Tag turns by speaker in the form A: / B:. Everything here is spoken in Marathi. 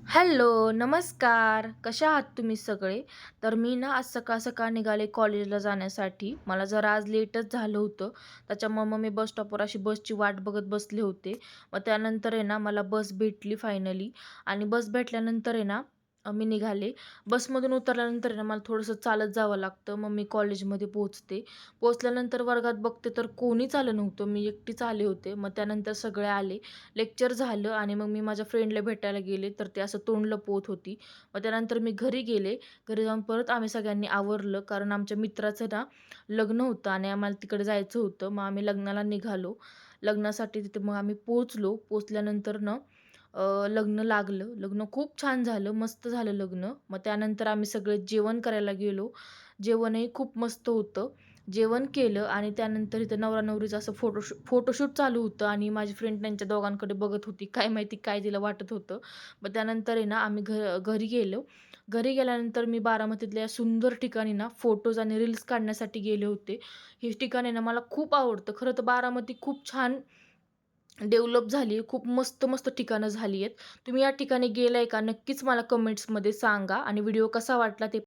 A: हॅलो, नमस्कार. कशा आहात तुम्ही सगळे? तर मी ना आज सकाळ-सकाळ निघाले कॉलेजला जाण्यासाठी. मला जरा आज लेटच झालं होतं. त्याच्यामुळं मग मी बस स्टॉपवर अशी बसची वाट बघत बसले होते. मग त्यानंतर आहे ना मला बस भेटली फायनली आणि बस भेटल्यानंतर आहे ना मी निघाले. बसमधून उतरल्यानंतर आहे ना मला थोडंसं चालत जावं लागतं. मग मी कॉलेजमध्ये पोहोचते. पोहोचल्यानंतर वर्गात बघते तर कोणीच आलं नव्हतं. मी एकटीच आले होते. मग त्यानंतर सगळे आले. लेक्चर झालं आणि मग मी माझ्या फ्रेंडला भेटायला गेले, तर ते असं तोंड लपवत होती. मग त्यानंतर मी घरी गेले. घरी जाऊन परत आम्ही सगळ्यांनी आवरलं, कारण आमच्या मित्राचं ना लग्न होतं आणि आम्हाला तिकडे जायचं होतं. मग आम्ही लग्नाला निघालो. लग्नासाठी तिथे मग आम्ही पोहोचलो. पोहोचल्यानंतर ना लग्न लागलं. लग्न खूप छान झालं, मस्त झालं लग्न. मग त्यानंतर आम्ही सगळे जेवण करायला गेलो. जेवणही खूप मस्त होतं. जेवण केलं आणि त्यानंतर इथं नवरा-नवरीचं असं फोटोशूट चालू होतं आणि माझी फ्रेंड त्यांच्या दोघांकडे बघत होती. काय माहिती काय तिला वाटत होतं. मग त्यानंतर आहे ना आम्ही घरी गेलो. घरी गेल्यानंतर मी बारामतीतल्या या सुंदर ठिकाणी ना फोटोज आणि रील्स काढण्यासाठी गेले होते. हे ठिकाण आहे ना मला खूप आवडतं. खरं तर बारामती खूप छान डेव्हलप झाली आहे. खूप मस्त-मस्त ठिकाणं झाली आहेत. तुम्ही या ठिकाणी गेलाय का? नक्कीच मला कमेंट्समध्ये सांगा आणि व्हिडिओ कसा वाटला ते